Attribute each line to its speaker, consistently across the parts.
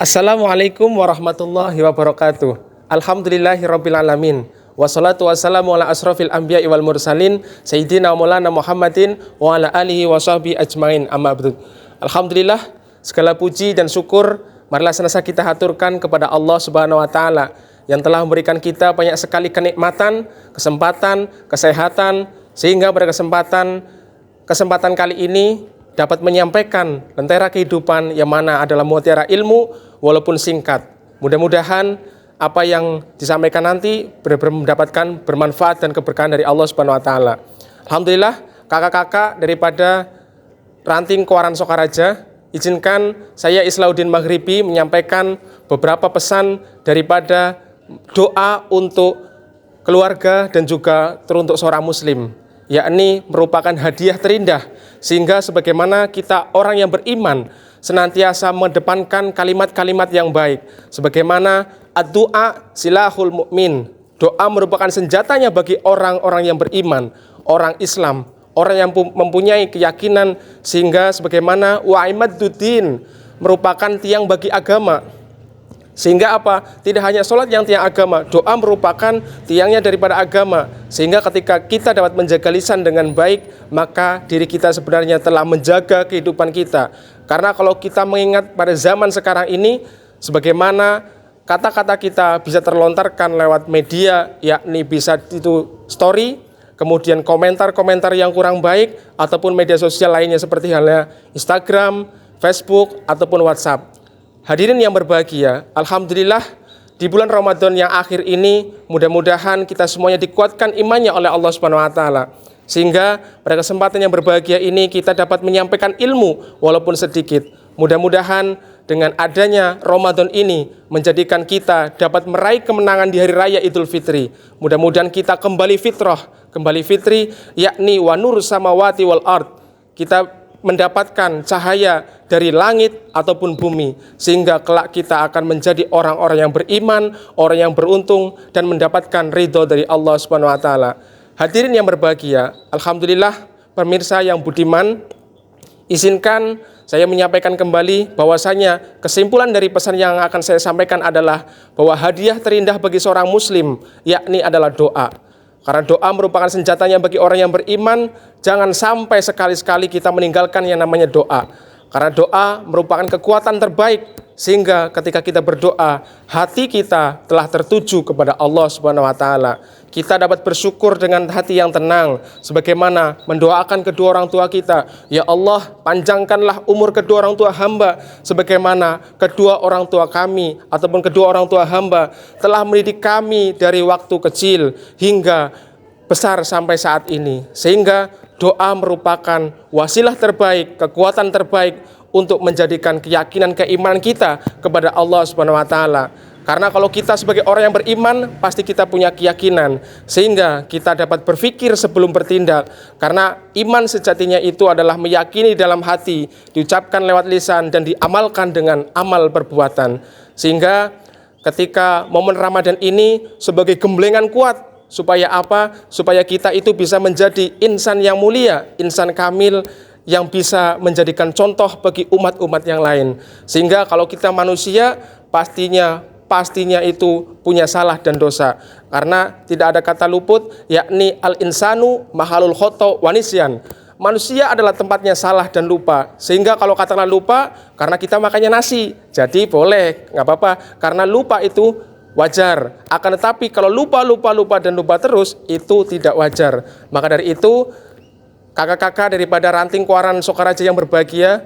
Speaker 1: Assalamualaikum warahmatullahi wabarakatuh. Alhamdulillahirabbil alamin. Wassalatu wassalamu ala asrofil anbiya'i wal mursalin sayyidina maulana Muhammadin wa ala alihi wa sahbihi ajmain. Amma ba'du. Alhamdulillah, segala puji dan syukur marilah senantiasa kita haturkan kepada Allah Subhanahu wa taala yang telah memberikan kita banyak sekali kenikmatan, kesempatan, kesehatan, sehingga pada kesempatan kali ini dapat menyampaikan lentera kehidupan yang mana adalah mutiara ilmu walaupun singkat. Mudah-mudahan apa yang disampaikan nanti benar-benar mendapatkan bermanfaat dan keberkahan dari Allah Subhanahu wa taala. Alhamdulillah, kakak-kakak daripada Ranting Koaran Sokaraja, izinkan saya Islauddin Maghribi menyampaikan beberapa pesan daripada doa untuk keluarga dan juga teruntuk seorang muslim, yakni merupakan hadiah terindah, sehingga sebagaimana kita orang yang beriman senantiasa mengedepankan kalimat-kalimat yang baik, sebagaimana ad-du'a silahul mu'min, doa merupakan senjatanya bagi orang-orang yang beriman, orang Islam, orang yang mempunyai keyakinan, sehingga sebagaimana wa'imadduddin merupakan tiang bagi agama. Sehingga apa? Tidak hanya sholat yang tiang agama, doa merupakan tiangnya daripada agama. Sehingga ketika kita dapat menjaga lisan dengan baik, maka diri kita sebenarnya telah menjaga kehidupan kita. Karena kalau kita mengingat pada zaman sekarang ini, sebagaimana kata-kata kita bisa terlontarkan lewat media, yakni bisa itu story, kemudian komentar-komentar yang kurang baik, ataupun media sosial lainnya seperti halnya Instagram, Facebook, ataupun WhatsApp. Hadirin yang berbahagia, alhamdulillah di bulan Ramadan yang akhir ini mudah-mudahan kita semuanya dikuatkan imannya oleh Allah Subhanahu wa taala, sehingga pada kesempatan yang berbahagia ini kita dapat menyampaikan ilmu walaupun sedikit. Mudah-mudahan dengan adanya Ramadan ini menjadikan kita dapat meraih kemenangan di hari raya Idul Fitri. Mudah-mudahan kita kembali fitri, yakni wa nur samawati wal ard. Kita mendapatkan cahaya dari langit ataupun bumi, sehingga kelak kita akan menjadi orang-orang yang beriman, orang yang beruntung dan mendapatkan ridho dari Allah Subhanahu wa taala. Hadirin yang berbahagia, alhamdulillah pemirsa yang budiman, izinkan saya menyampaikan kembali bahwasanya kesimpulan dari pesan yang akan saya sampaikan adalah bahwa hadiah terindah bagi seorang muslim yakni adalah doa. Karena doa merupakan senjatanya bagi orang yang beriman. Jangan sampai sekali-sekali kita meninggalkan yang namanya doa. Karena doa merupakan kekuatan terbaik, sehingga ketika kita berdoa, hati kita telah tertuju kepada Allah Subhanahu wa taala. Kita dapat bersyukur dengan hati yang tenang, sebagaimana mendoakan kedua orang tua kita. Ya Allah, panjangkanlah umur kedua orang tua hamba, sebagaimana kedua orang tua kami ataupun kedua orang tua hamba telah mendidik kami dari waktu kecil hingga besar sampai saat ini. Sehingga doa merupakan wasilah terbaik, kekuatan terbaik untuk menjadikan keyakinan keimanan kita kepada Allah Subhanahu wa taala. Karena kalau kita sebagai orang yang beriman, pasti kita punya keyakinan, sehingga kita dapat berpikir sebelum bertindak. Karena iman sejatinya itu adalah meyakini dalam hati, diucapkan lewat lisan dan diamalkan dengan amal perbuatan. Sehingga ketika momen Ramadan ini sebagai gemblengan kuat, supaya apa? Supaya kita itu bisa menjadi insan yang mulia, insan kamil yang bisa menjadikan contoh bagi umat-umat yang lain. Sehingga kalau kita manusia pastinya itu punya salah dan dosa. Karena tidak ada kata luput, yakni al-insanu mahalul khoto wanisyan. Manusia adalah tempatnya salah dan lupa. Sehingga kalau katakanlah lupa, karena kita makannya nasi, jadi boleh, nggak apa-apa. Karena lupa itu wajar. Akan tetapi kalau lupa dan lupa terus, itu tidak wajar. Maka dari itu, kakak-kakak daripada Ranting Koaran Sokaraja yang berbahagia,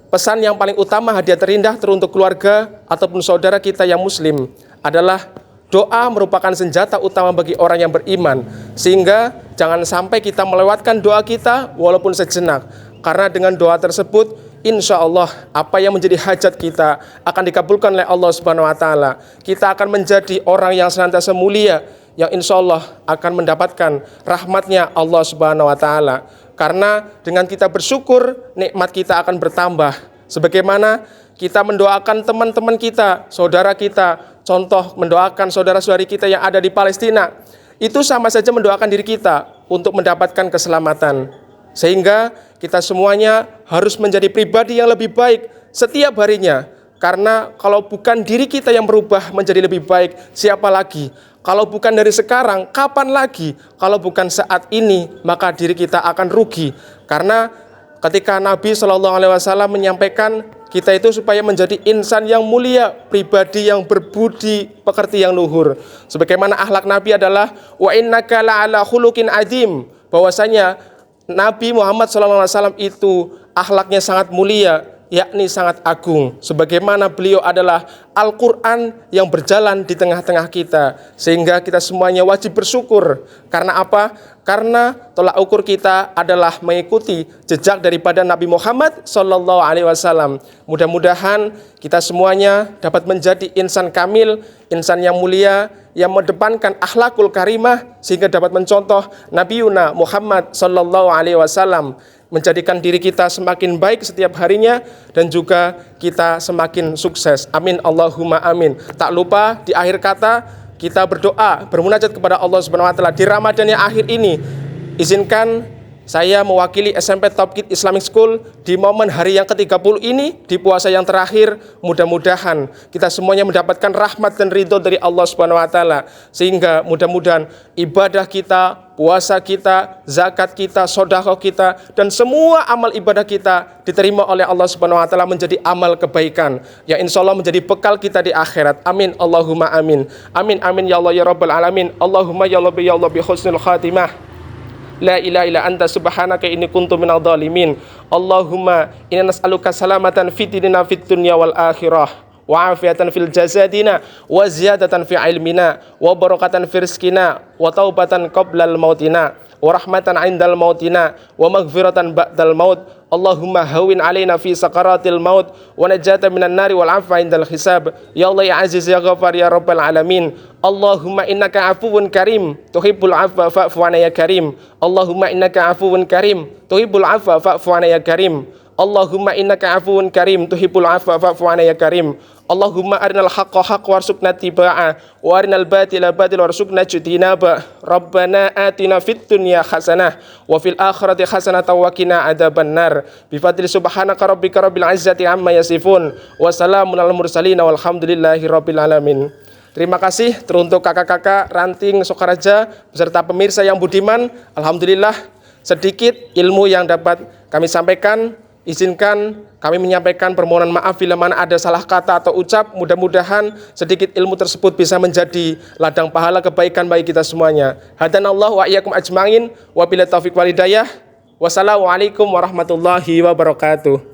Speaker 1: pesan yang paling utama, hadiah terindah teruntuk keluarga ataupun saudara kita yang muslim adalah doa merupakan senjata utama bagi orang yang beriman. Sehingga jangan sampai kita melewatkan doa kita walaupun sejenak. Karena dengan doa tersebut, insya Allah apa yang menjadi hajat kita akan dikabulkan oleh Allah Subhanahu wa taala. Kita akan menjadi orang yang senantiasa mulia, yang insya Allah akan mendapatkan rahmatnya Allah Subhanahu wa taala. Karena dengan kita bersyukur, nikmat kita akan bertambah. Sebagaimana kita mendoakan teman-teman kita, saudara kita, contoh mendoakan saudara-saudari kita yang ada di Palestina, itu sama saja mendoakan diri kita untuk mendapatkan keselamatan. Sehingga kita semuanya harus menjadi pribadi yang lebih baik setiap harinya. Karena kalau bukan diri kita yang berubah menjadi lebih baik, siapa lagi? Kalau bukan dari sekarang, kapan lagi? Kalau bukan saat ini, maka diri kita akan rugi. Karena ketika Nabi SAW menyampaikan kita itu supaya menjadi insan yang mulia, pribadi yang berbudi, pekerti yang luhur. Sebagaimana akhlak Nabi adalah wa innaka la'ala khuluqin adzim, bahwasanya Nabi Muhammad SAW itu akhlaknya sangat mulia, yakni sangat agung. Sebagaimana beliau adalah Al-Quran yang berjalan di tengah-tengah kita. Sehingga kita semuanya wajib bersyukur. Karena apa? Karena tolak ukur kita adalah mengikuti jejak daripada Nabi Muhammad SAW. Mudah-mudahan kita semuanya dapat menjadi insan kamil, insan yang mulia, yang mendepankan akhlakul karimah, sehingga dapat mencontoh Nabi Yuna Muhammad SAW, menjadikan diri kita semakin baik setiap harinya dan juga kita semakin sukses. Amin Allahumma amin. Tak lupa di akhir kata kita berdoa, bermunajat kepada Allah Subhanahu wa taala di Ramadan yang akhir ini. Izinkan saya mewakili SMP Top Kid Islamic School di momen hari yang ke-30 ini, di puasa yang terakhir, mudah-mudahan kita semuanya mendapatkan rahmat dan ridho dari Allah Subhanahu wa taala, sehingga mudah-mudahan ibadah kita, puasa kita, zakat kita, sedekah kita, dan semua amal ibadah kita diterima oleh Allah Subhanahu wa taala menjadi amal kebaikan yang insya Allah menjadi bekal kita di akhirat. Amin Allahumma amin. Amin amin ya Allah ya rabbal alamin. Allahumma ya Allah bi husnul khatimah. La ilaha illa anta subhanaka inni kuntu minadh dhalimin. Allahumma inna nas'aluka salamatan fid dinina fid dunya wal akhirah, wa afiatan fil jasadina, wa ziyadatan fi ilmina, wa barakatan fi rizqina, wa taubatan qablal mautina, wa rahmatan 'indal mautina, wa maghfiratan ba'dal maut. Allahumma hawin alaina fi sakaratil maut, wa najata minan nari wal afwa indal hisab. Ya Allah ya aziz ya ghafar ya rabbal alamin. Allahumma innaka afuwun karim tuhibbul afwa fa'fu 'anna ya karim. Allahumma innaka afuwun karim tuhibbul afwa fa'fu 'anna ya karim. Allahumma innaka afuwun karim tuhibbul afwa fa'fu 'anna ya karim. Allahumma arinal haqqa haqqa warzuqna tibaa wa arinal batila batila warzuqna ijtinaba. Rabbana atina fid dunya hasanah wa fil akhirati hasanah wa qina adzabannar. Bi fadli subhanaka rabbika rabbil izzati amma yasifun wa salamun alal mursalin walhamdulillahi rabbil alamin. Terima kasih teruntuk kakak-kakak Ranting Sokaraja beserta pemirsa yang budiman. Alhamdulillah sedikit ilmu yang dapat kami sampaikan. Izinkan kami menyampaikan permohonan maaf bila mana ada salah kata atau ucap. Mudah-mudahan sedikit ilmu tersebut bisa menjadi ladang pahala kebaikan bagi kita semuanya. Hadanallahu wa iyyakum ajmain. Wabillahi taufiq wal hidayah. Wassalamualaikum warahmatullahi wabarakatuh.